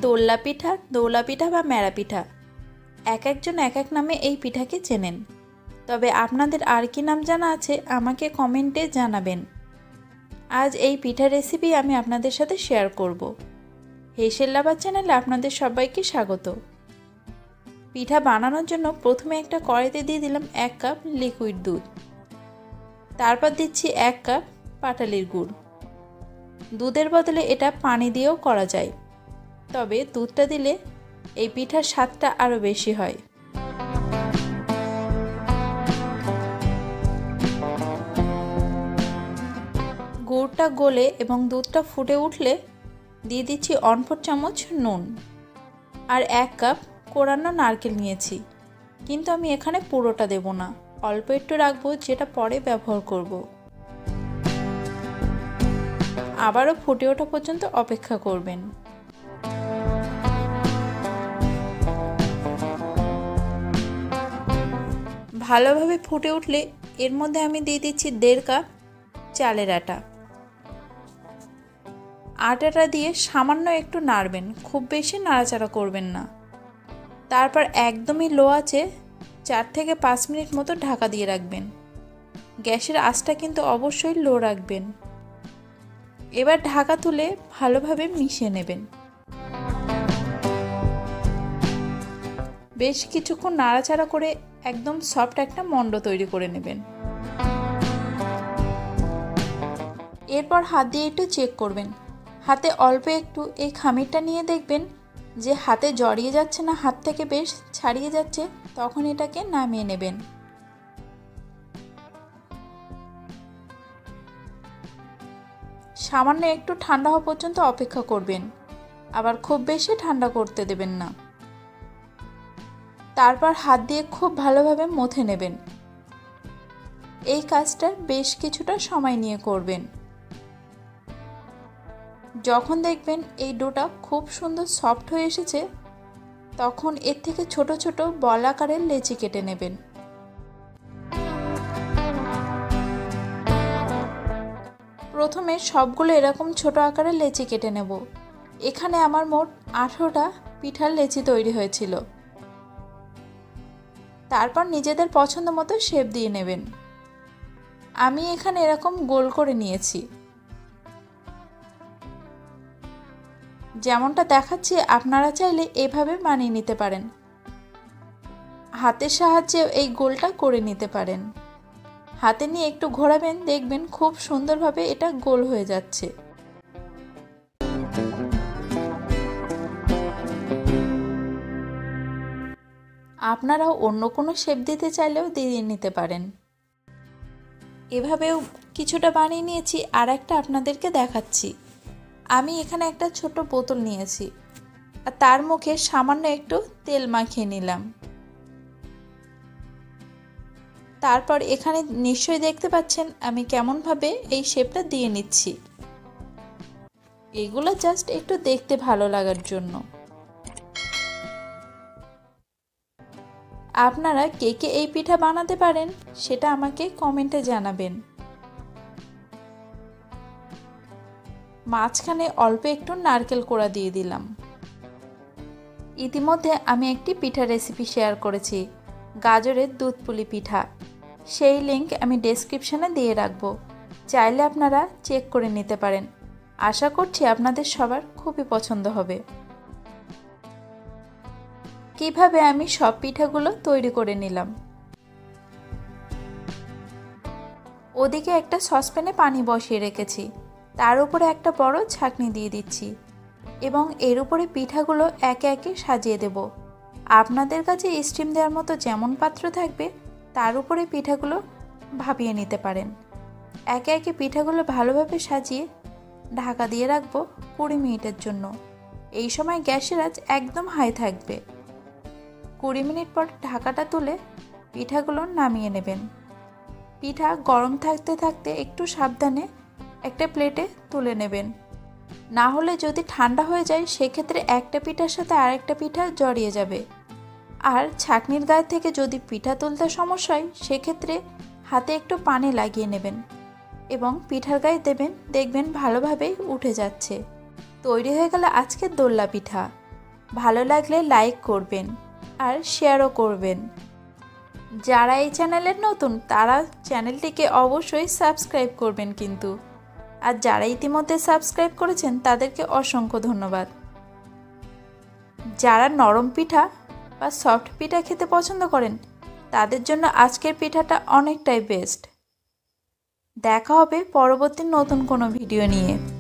দোল্লা পিঠা বা মেরা পিঠা এক একজন এক এক নামে এই পিঠাকে চেনেন। তবে আপনাদের আর কি নাম জানা আছে আমাকে কমেন্টে জানাবেন। আজ এই পিঠা রেসিপি আমি আপনাদের সাথে শেয়ার করব। হেসেল লাভার চ্যানেলে আপনাদের সবাইকে স্বাগত। পিঠা বানানোর জন্য প্রথমে একটা কড়াইতে দিয়ে দিলাম 1 কাপ লিকুইড দুধ। তারপর দিচ্ছি 1 কাপ পাটালির গুড়। দুধের বদলে এটা পানি দিয়েও করা যায়, তবে দুধটা দিলে এই পিঠার স্বাদটা আরও বেশি হয়। গুড়টা গলে এবং দুধটা ফুটে উঠলে দিয়ে দিচ্ছি 1/4 চামচ নুন আর 1 কাপ কোরানো নারকেল নিয়েছি, কিন্তু আমি এখানে পুরোটা দেব না, অল্প একটু রাখবো যেটা পরে ব্যবহার করব। আবারও ফুটে ওঠা পর্যন্ত অপেক্ষা করবেন। ভালোভাবে ফুটে উঠলে এর মধ্যে আমি দিয়ে দিচ্ছি 1.5 কাপ চালের আটা। আটাটা দিয়ে সামান্য একটু নাড়বেন, খুব বেশি নাড়াচাড়া করবেন না। তারপর একদমই লো আঁচে 4 থেকে 5 মিনিট মতো ঢাকা দিয়ে রাখবেন। গ্যাসের আঁচটা কিন্তু অবশ্যই লো রাখবেন। এবার ঢাকা তুলে ভালোভাবে মিশিয়ে নেবেন। বেশ কিছুক্ষণ নাড়াচাড়া করে একদম সফট একটা মণ্ড তৈরি করে নেবেন। এরপর হাত দিয়ে একটু চেক করবেন। হাতে অল্প একটু এই খামিরটা নিয়ে দেখবেন যে হাতে জড়িয়ে যাচ্ছে না, হাত থেকে বেশ ছাড়িয়ে যাচ্ছে, তখন এটাকে নামিয়ে নেবেন। সামান্য একটু ঠান্ডা হওয়া পর্যন্ত অপেক্ষা করবেন, আবার খুব বেশি ঠান্ডা করতে দেবেন না। তারপর হাত দিয়ে খুব ভালোভাবে মথে নেবেন। এই কাজটা বেশ কিছুটা সময় নিয়ে করবেন। যখন দেখবেন এই ডোটা খুব সুন্দর সফট হয়ে এসেছে, তখন এর থেকে ছোট ছোট বল আকারের লেচি কেটে নেবেন। প্রথমে সবগুলো এরকম ছোট আকারের লেচি কেটে নেব। এখানে আমার মোট 18টা পিঠার লেচি তৈরি হয়েছিল। তারপর নিজেদের পছন্দ মতো শেপ দিয়ে নেবেন। আমি এখানে এরকম গোল করে নিয়েছি। যেমনটা দেখাচ্ছি আপনারা চাইলে এভাবে বানিয়ে নিতে পারেন। হাতের সাহায্যে এই গোলটা করে নিতে পারেন। হাতে নিয়ে একটু ঘোরাবেন, দেখবেন খুব সুন্দরভাবে এটা গোল হয়ে যাচ্ছে। আপনারাও অন্য কোনো শেপ দিতে চাইলেও দিয়ে নিতে পারেন। এভাবেও কিছুটা বানিয়ে নিয়েছি, আর একটা আপনাদেরকে দেখাচ্ছি। আমি এখানে একটা ছোট বোতল নিয়েছি আর তার মুখে সামান্য একটু তেল মাখিয়ে নিলাম। তারপর এখানে নিশ্চয়ই দেখতে পাচ্ছেন আমি কেমনভাবে এই শেপটা দিয়ে নিচ্ছি। এগুলো জাস্ট একটু দেখতে ভালো লাগার জন্য। আপনারা কে কে এই পিঠা বানাতে পারেন সেটা আমাকে কমেন্টে জানাবেন। মাঝখানে অল্প একটু নারকেল কোড়া দিয়ে দিলাম। ইতিমধ্যে আমি একটি পিঠা রেসিপি শেয়ার করেছি, গাজরের দুধ পুলি পিঠা। সেই লিংক আমি ডেসক্রিপশনে দিয়ে রাখবো, চাইলে আপনারা চেক করে নিতে পারেন। আশা করছি আপনাদের সবার খুবই পছন্দ হবে। কিভাবে আমি সব পিঠাগুলো তৈরি করে নিলাম। ওদিকে একটা সসপ্যানে পানি বসিয়ে রেখেছি, তার উপরে একটা বড় ছাঁকনি দিয়ে দিচ্ছি এবং এর উপরে পিঠাগুলো একে একে সাজিয়ে দেব। আপনাদের কাছে স্টিম দেওয়ার মতো যেমন পাত্র থাকবে তার উপরে পিঠাগুলো ভাপিয়ে নিতে পারেন। একে একে পিঠাগুলো ভালোভাবে সাজিয়ে ঢাকা দিয়ে রাখবো 20 মিনিটের জন্য। এই সময় গ্যাসের আঁচ একদম হাই থাকবে। 20 মিনিট পর ঢাকাটা তুলে পিঠাগুলো নামিয়ে নেবেন। পিঠা গরম থাকতে থাকতে একটু সাবধানে একটা প্লেটে তুলে নেবেন, না হলে যদি ঠান্ডা হয়ে যায় সেক্ষেত্রে একটা পিঠার সাথে আরেকটা পিঠা জড়িয়ে যাবে। আর ছাঁকনির গায়ে থেকে যদি পিঠা তুলতে সমস্যা হয় সেক্ষেত্রে হাতে একটু পানি লাগিয়ে নেবেন এবং পিঠার গায়ে দেবেন, দেখবেন ভালোভাবেই উঠে যাচ্ছে। তৈরি হয়ে গেল আজকের দোল্লা পিঠা। ভালো লাগলে লাইক করবেন আর শেয়ারও করবেন। যারা এই চ্যানেলের নতুন তারা চ্যানেলটিকে অবশ্যই সাবস্ক্রাইব করবেন কিন্তু। আর যারা ইতিমধ্যে সাবস্ক্রাইব করেছেন তাদেরকে অসংখ্য ধন্যবাদ। যারা নরম পিঠা বা সফট পিঠা খেতে পছন্দ করেন তাদের জন্য আজকের পিঠাটা অনেকটাই বেস্ট। দেখা হবে পরবর্তী নতুন কোনো ভিডিও নিয়ে।